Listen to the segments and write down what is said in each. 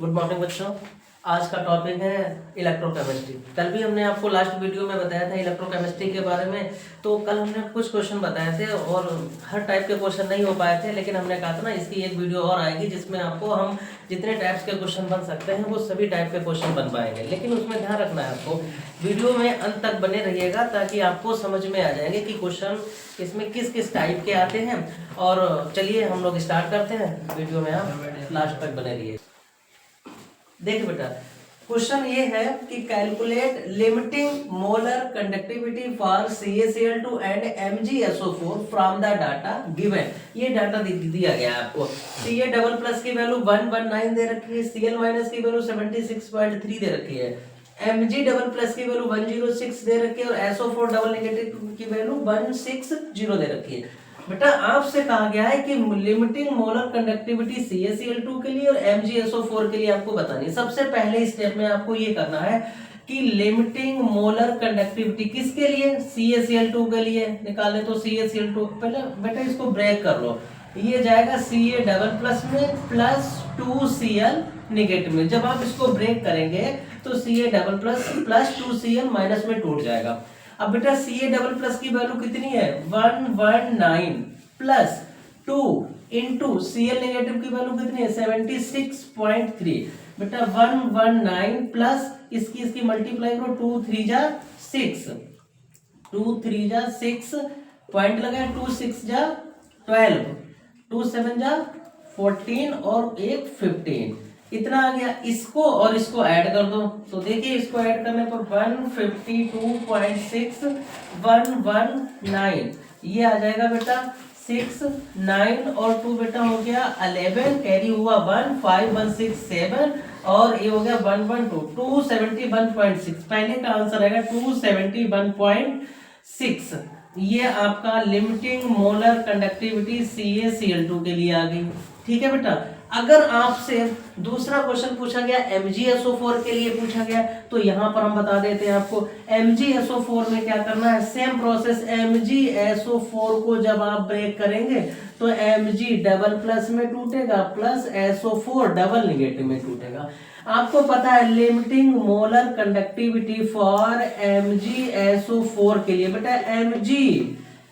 Good morning बच्चों। आज का टॉपिक है इलेक्ट्रोकेमिस्ट्री। कल भी हमने आपको लास्ट वीडियो में बताया था इलेक्ट्रोकेमिस्ट्री के बारे में। तो कल हमने कुछ क्वेश्चन बताए थे और हर टाइप के क्वेश्चन नहीं हो पाए थे, लेकिन हमने कहा था ना इसकी एक वीडियो और आएगी जिसमें आपको हम जितने टाइप्स के क्वेश्चन बन सकते हैं वो सभी टाइप के क्वेश्चन बन पाएंगे। लेकिन उसमें ध्यान रखना है आपको, वीडियो में अंत तक बने रहिएगा ताकि आपको समझ में आ जाएंगे कि क्वेश्चन इसमें किस किस टाइप के आते हैं। और चलिए हम लोग स्टार्ट करते हैं, वीडियो में आप लास्ट तक बने रहिए। देखिए बेटा, क्वेश्चन ये है कि calculate limiting molar conductivity for CaCl2 and MgSO4 from the data given. ये डाटा दिया गया है आपको। Ca डबल प्लस की वैल्यू 119 दे रखी है, Cl माइनस की वैल्यू 76.3 दे रखी है, Mg डबल प्लस की वैल्यू 106 दे रखी है और SO4 डबल नेगेटिव की वैल्यू 160 दे रखी है। बेटा आपसे कहा गया है कि लिमिटिंग मोलर कंडक्टिविटी CaCl2 के लिए और MgSO4 के लिए आपको बतानी है। सबसे पहले स्टेप में आपको ये करना है कि लिमिटिंग मोलर कंडक्टिविटी किसके लिए, CaCl2 के लिए निकालें। तो CaCl2 पहले बेटा इसको ब्रेक कर लो, ये जाएगा Ca डबल प्लस में प्लस 2Cl निगेटिव में। जब आप इसको ब्रेक करेंगे तो Ca double plus plus 2Cl minus में टूट जाएगा। अब बेटा Ca डबल प्लस की वैल्यू कितनी है 119 प्लस 2 इंटू Cl नेगेटिव की वैल्यू कितनी है 76.3। बेटा 119 प्लस इसकी मल्टीप्लाई करो 2 3 जा 6, 2 3 जा 6 पॉइंट लगाए 2 6 जा 12, 2 7 जा 14 और 1 15, इतना आ गया। इसको और इसको ऐड कर दो तो देखिए इसको ऐड करने पर 152.6 119 ये आ जाएगा बेटा 6 9 और 2 बेटा हो गया 11, कैरी हुआ 1 5 1 6 7 और ये हो गया 112 271.6। पहले का आंसर आएगा 271.6। ये आपका लिमिटिंग मोलर कंडक्टिविटी CaCl2 के लिए आ गई। ठीक है बेटा, अगर आपसे दूसरा क्वेश्चन पूछा गया MgSO4 के लिए पूछा गया तो यहां पर हम बता देते हैं आपको MgSO4 में क्या करना है। सेम प्रोसेस, MgSO4 को जब आप ब्रेक करेंगे तो Mg डबल प्लस में टूटेगा प्लस SO4 डबल निगेटिव में टूटेगा। आपको पता है limiting molar conductivity for MgSO4 के लिए बेटा Mg,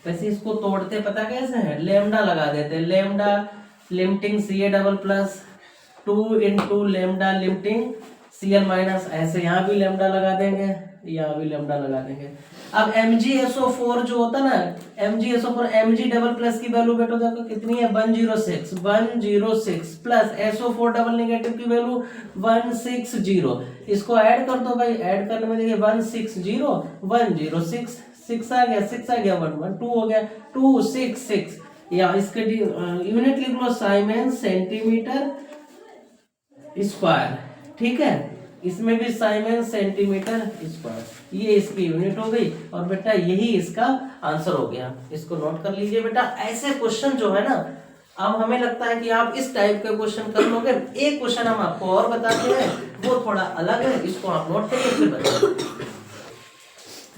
वैसे इसको तोड़ते पता कैसे है, लेमडा लगा देते हैं। Lambda limiting Ca double plus 2 into lambda limiting Cl minus, ऐसे यहाँ भी लेमडा लगा देंगे, यहाँ भी लेमडा लगा देंगे। अब MgSO4 जो होता ना, MgSO4 Mg डबल प्लस की वैल्यू बेटा देखो कितनी है 106 प्लस SO4 डबल नेगेटिव की वैल्यू 160। इसको ऐड कर दो भाई, ऐड करने में देखिए 160 106 6 आ गया 6 आ गया 1 1 2 हो गया 266 या इसके यूनिट लिख लो साइमेंस सेंटीमीटर स्क्वायर। ठीक है, इसमें भी साइमेंस सेंटीमीटर स्क्वायर, ये इसकी यूनिट हो गई और बेटा यही इसका आंसर हो गया। इसको नोट कर लीजिए बेटा। ऐसे क्वेश्चन जो है ना, अब हमें लगता है कि आप इस टाइप के क्वेश्चन कर लोगे। एक क्वेश्चन हम आपको और बताते हैं, वो थोड़ा अलग है, इसको आप नोट करिए फिर बताइए।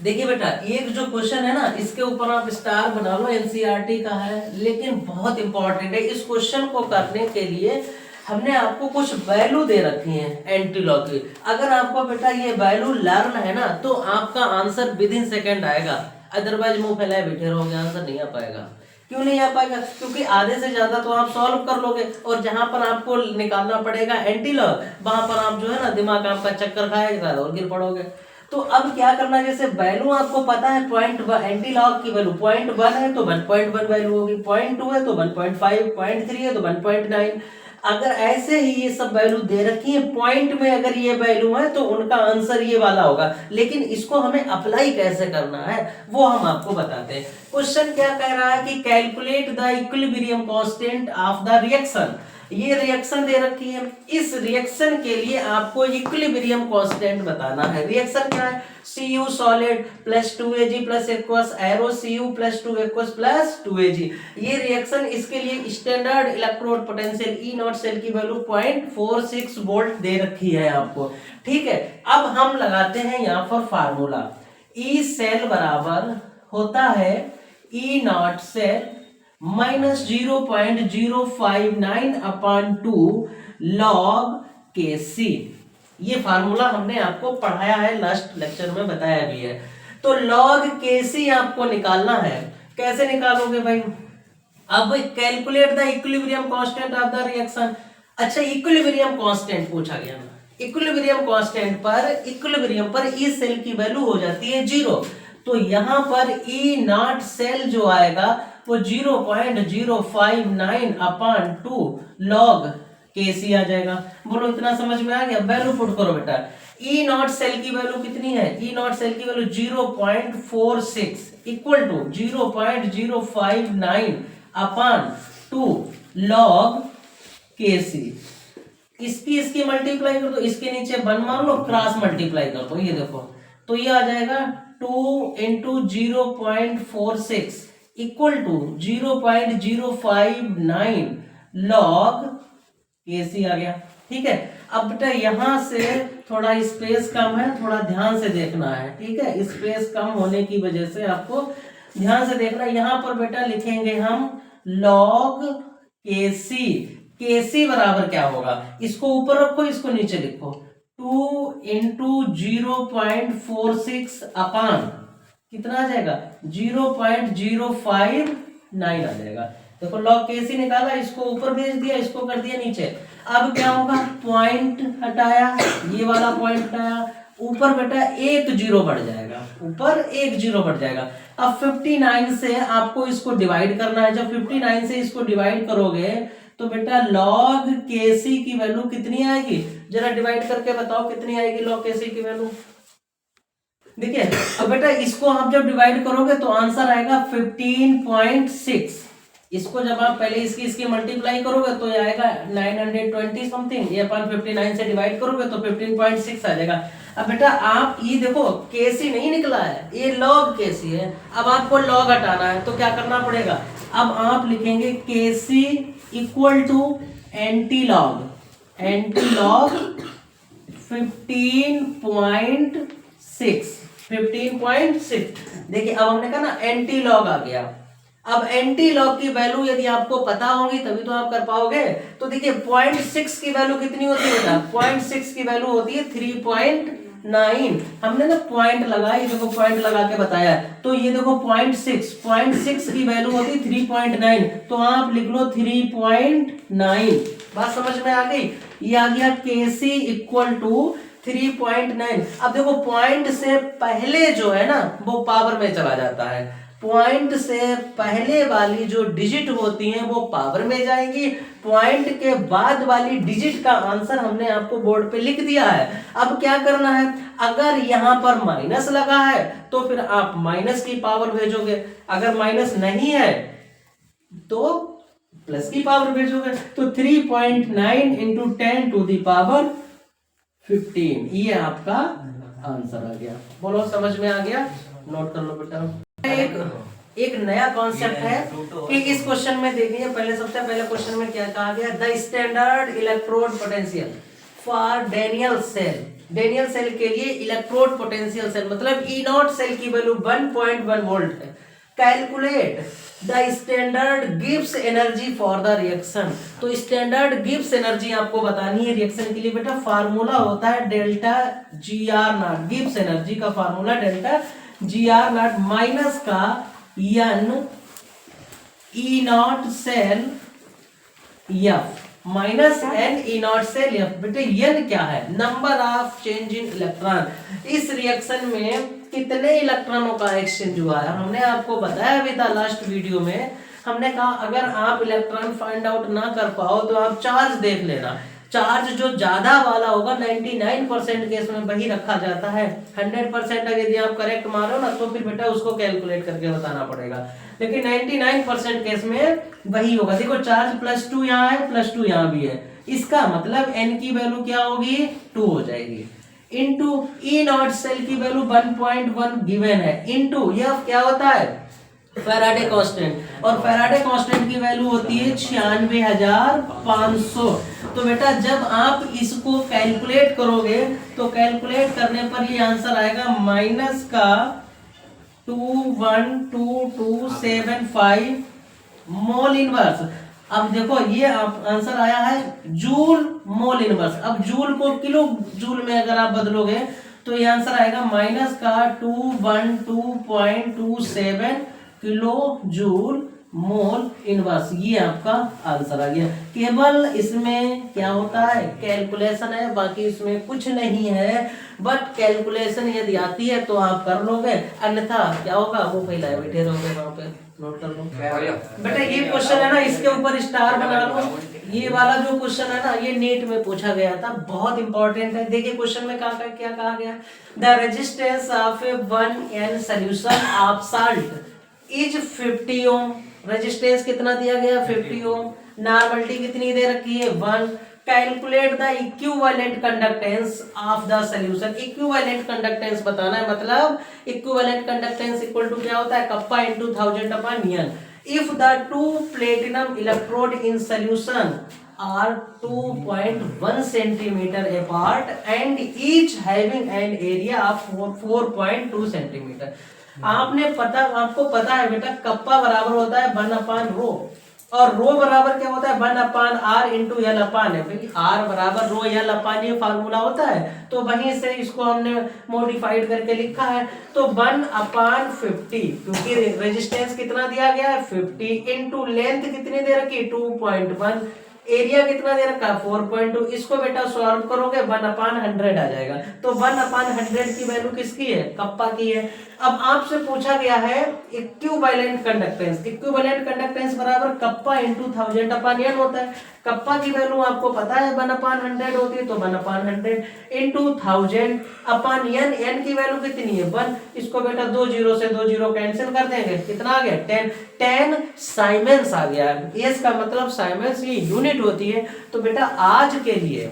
देखिए बेटा, एक जो क्वेश्चन है ना इसके ऊपर आप स्टार बना लो, NCERT का है लेकिन बहुत इंपॉर्टेंट है। इस क्वेश्चन को करने के लिए हमने आपको कुछ वैल्यू दे रखी है एंटीलॉग की। अगर आपको बेटा ये वैल्यू लर्न है ना तो आपका आंसर विद इन सेकेंड आएगा, अदरवाइज मुंह फैलाए बैठे रहोगे, आंसर नहीं आ पाएगा। क्यों नहीं आ पाएगा? क्योंकि आधे से ज्यादा तो आप सॉल्व कर लोगे और जहां पर आपको निकालना पड़ेगा एंटीलॉग, वहां पर आप जो है ना दिमाग आपका चक्कर खाएगा और गिर पड़ोगे। तो अब क्या करना है, जैसे वैल्यू आपको पता है एंटीलॉग की वैल्यू 0.1 है तो 1.1 वैल्यू होगी, 0.2 है तो 1.5, 0.3 है तो 1.9। अगर ऐसे ही ये सब वैल्यू दे रखी है, पॉइंट में अगर ये वैल्यू है तो उनका आंसर ये वाला होगा। लेकिन इसको हमें अप्लाई कैसे करना है वो हम आपको बताते हैं। क्वेश्चन क्या कह रहा है कि calculate the equilibrium constant of the reaction. ये रिएक्शन दे रखी है, इस रिएक्शन के लिए आपको इक्विलिब्रियम कांस्टेंट बताना है। रिएक्शन क्या है, Cu solid plus 2Ag plus aqueous arrow Cu plus 2 aqueous plus 2Ag। ये रिएक्शन, इसके लिए standard electrode potential E naught cell की वैल्यू 0.46 वोल्ट दे रखी है आपको। ठीक है, अब हम लगाते हैं यहाँ पर फार्मूला। E सेल बराबर होता है E naught cell minus 0.059 upon 2 log Kc। ये फार्मूला हमने आपको पढ़ाया है, लास्ट लेक्चर में बताया भी है। तो log Kc आपको निकालना है। कैसे निकालोगे भाई? अब calculate the equilibrium constant of the reaction. अच्छा, इक्विलिब्रियम कांस्टेंट पूछा गया ना। इक्विलिब्रियम पर ई सेल की वैल्यू हो जाती है 0। तो यहां पर ई नॉट सेल जो आएगा वो 0.059 अपॉन 2 लॉग Kc आ जाएगा। बोलो इतना समझ में आ गया? वैल्यू पुट करो बेटा। ई नॉट सेल की वैल्यू कितनी है? ई नॉट सेल की value 0.46 equal to 0.059 upon 2 log Kc। इसकी मल्टीप्लाई कर दो, इसके नीचे 1 मान लो, क्रॉस मल्टीप्लाई कर दो, ये देखो। तो ये आ जाएगा 2 into 0.46 equal to 0.059 log Kc आ गया। ठीक है। अब बेटा यहां से थोड़ा स्पेस कम है, थोड़ा ध्यान से देखना है। ठीक है, स्पेस कम होने की वजह से आपको ध्यान से देखना है। यहां पर बेटा लिखेंगे हम लॉग Kc। Kc बराबर क्या होगा? इसको ऊपर रखो, इसको नीचे लिखो। 2 इंटू 0.46 अपान कितना आ जाएगा? 0.059 आ जाएगा। देखो लॉग Kc निकाला, इसको ऊपर भेज दिया, इसको कर दिया नीचे। अब क्या होगा? पॉइंट हटाया, ये वाला पॉइंट हटाया, ऊपर बेटा एक जीरो बढ़ जाएगा, ऊपर एक जीरो बढ़ जाएगा। अब 59 से आपको इसको डिवाइड करना है। जब 59 से इसको डिवाइड करोगे तो बेटा log Kc की वैल्यू कितनी आएगी? जरा डिवाइड करके बताओ कितनी आएगी log Kc की वैल्यू। देखिए अब बेटा इसको आप जब डिवाइड करोगे तो आंसर आएगा 15.6। इसको जब आप पहले इसकी मल्टीप्लाई करोगे तो ये आएगा 920 समथिंग, ये अपन 59 से डिवाइड करोगे तो 15.6 आ जाएगा। अब बेटा आप ये देखो Kc नहीं निकला है, ये log Kc है। अब आपको log हटाना है तो क्या करना पड़ेगा? अब आप लिखेंगे Kc equal to anti log 15.6। देखिए अब हमने कहा ना एंटी लॉग आ गया। अब एंटी लॉग की वैल्यू यदि आपको पता होगी तभी तो आप कर पाओगे। तो देखिए 0.6 की वैल्यू कितनी होती है बेटा? 0.6 की वैल्यू होती है 3.9। हमने ना पॉइंट लगाई, देखो पॉइंट लगा के बताया। तो ये देखो 0.6 की वैल्यू होती है 3.9, तो आप लिख लो 3.9। बात समझ में आ गई? ये आ गया Kc इक्वल टू 3.9। अब देखो पॉइंट से पहले जो है ना वो पावर में चला जाता है। पॉइंट से पहले वाली जो डिजिट होती हैं वो पावर में जाएंगी, पॉइंट के बाद वाली डिजिट का आंसर हमने आपको बोर्ड पे लिख दिया है। अब क्या करना है? अगर यहाँ पर माइनस लगा है तो फिर आप माइनस की पावर भेजोगे, अगर माइनस नहीं है तो प्लस की पावर भेजोगे। तो 3.9 इंटू 10 टू द पावर 15, ये आपका आंसर आ गया। बोलो समझ में आ गया? नोट कर लो बेटा। एक नया कॉन्सेप्ट है कि इस क्वेश्चन में देखिए, पहले सबसे पहले क्वेश्चन में क्या कहा गया? The standard electrode potential for Daniell cell. Daniell cell के लिए इलेक्ट्रोड पोटेंशियल सेल मतलब ई नॉट सेल की वैल्यू 1.1 वोल्ट है। Calculate the standard Gibbs energy for the reaction. तो स्टैंडर्ड गिब्स एनर्जी आपको बतानी है रिएक्शन के लिए बेटा। फार्मूला होता है डेल्टा GR0। गिब्स एनर्जी का फार्मूला डेल्टा GR0 माइनस का N E naught cell F minus N E naught cell F। बेटे N क्या है? Number of change in electron. इस रिएक्शन में कितने इलेक्ट्रॉनों का एक्सचेंज हुआ है हमने आपको बताया भी था लास्ट वीडियो में। हमने कहा अगर आप इलेक्ट्रॉन फाइंड आउट ना कर पाओ तो आप चार्ज देख लेना। चार्ज जो ज्यादा वाला होगा 99% केस में वही रखा जाता है। 100% अगर यदि आप करेक्ट मारो ना तो फिर बेटा उसको कैलकुलेट करके बताना पड़ेगा, लेकिन 99% केस में वही होगा। देखो चार्ज +2 यहाँ है, +2 यहाँ भी है, इसका मतलब n की वैल्यू क्या होगी? 2 हो जाएगी। इनटू ई नॉट सेल की वैल्यू 1.1 गिवन है, इनटू यह क्या होता है? फैराडे कांस्टेंट, और फैराडे कांस्टेंट की वैल्यू होती है 96,500। तो बेटा जब आप इसको कैलकुलेट करोगे तो कैलकुलेट करने पर ये आंसर आएगा माइनस का 212,275 मोल इनवर्स। अब देखो ये आंसर आया है जूल मोल इनवर्स। अब जूल को किलो जूल में अगर आप बदलोगे तो ये आंसर आएगा माइनस का 212.27 किलो जूल मोल इनवर्स। ये आपका आंसर आ गया। केवल इसमें क्या होता है, कैलकुलेशन है, बाकी इसमें कुछ नहीं है। बट कैलकुलेशन यदि आती है तो आप कर लोगे, अन्यथा क्या होगा, वो फैलाए बैठे रहोगे वहां पे। नोट कर लो बेटा, ये क्वेश्चन है ना, इसके ऊपर स्टार बना लो। ये वाला जो क्वेश्चन है ना, ये नीट में पूछा गया था, बहुत इंपॉर्टेंट है। देखिए क्वेश्चन में क्या कहा गया, the resistance of a 1N solution of salt is 50 ohm. Resistance कितना दिया गया, 50 ओम। नॉर्मलिटी कितनी दे रखी है, 1। Calculate the equivalent conductance of the solution. Equivalent conductance बताना है, मतलब इक्विवेलेंट कंडक्टेंस इक्वल टू क्या होता है, kappa into 1000 upon N। If the two platinum electrode in solution are 2.1 centimetre apart and each having an area of 4.2 centimetre. आपको पता है बेटा, कप्पा बराबर होता है 1 अपान रो, और रो बराबर क्या होता है, 1 अपान आर इंटू एल अपान है। भाई आर बराबर रो एल अपान, ये फार्मूला होता है, तो वहीं से इसको हमने मॉडिफाइड करके लिखा है। तो 1 अपान 50, क्योंकि रेजिस्टेंस कितना दिया गया है 50, इंटू लेंथ कितनी दे रखी 2.1, एरिया कितना दे रखा 4.2। इसको बेटा सॉल्व करोगे 1 अपान 100 आ जाएगा। तो 1 अपान 100 की वैल्यू किसकी है, कप्पा की है। अब आपसे पूछा गया है इक्विवेलेंट कंडक्टेंस। इक्विवेलेंट कंडक्टेंस बराबर कप्पा इंटू 1000 अपान N होता है। कप्पा की वैल्यू आपको पता है 1 अपान 100 होती है, तो 1 अपान 100 इंटू 1000 अपान N। N की वैल्यू कितनी है 1। इसको बेटा 2 0 से 2 0 कैंसिल कर देंगे, कितना आ गया 10। 10 साइमेंस आ गया। इसका मतलब साइमेंस ये यूनिट होती है। तो बेटा आज के लिए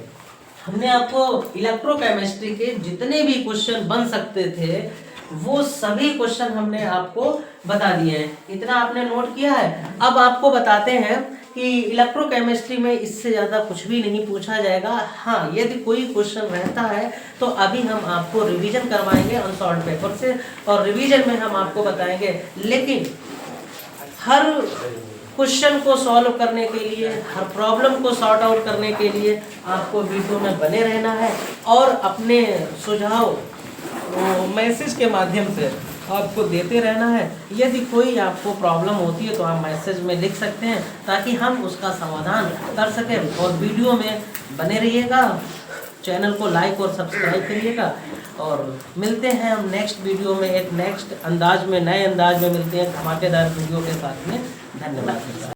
हमने आपको इलेक्ट्रोकेमिस्ट्री के जितने भी क्वेश्चन बन सकते थे वो सभी क्वेश्चन हमने आपको बता दिए हैं। इतना आपने नोट किया है। अब आपको बताते हैं कि इलेक्ट्रोकेमिस्ट्री में इससे ज़्यादा कुछ भी नहीं पूछा जाएगा। हाँ, यदि कोई क्वेश्चन रहता है तो अभी हम आपको रिवीजन करवाएंगे अनसॉल्व्ड पेपर से, और रिवीजन में हम आपको बताएंगे। लेकिन हर क्वेश्चन को सॉल्व करने के लिए, हर प्रॉब्लम को सॉर्ट आउट करने के लिए आपको वीडियो में बने रहना है, और अपने सुझाव मैसेज के माध्यम से आपको देते रहना है। यदि कोई आपको प्रॉब्लम होती है तो आप मैसेज में लिख सकते हैं, ताकि हम उसका समाधान कर सकें। और वीडियो में बने रहिएगा, चैनल को लाइक और सब्सक्राइब करिएगा। और मिलते हैं हम नेक्स्ट वीडियो में, एक नेक्स्ट अंदाज में, नए अंदाज में मिलते हैं धमाकेदार वीडियो के साथ में। धन्यवाद।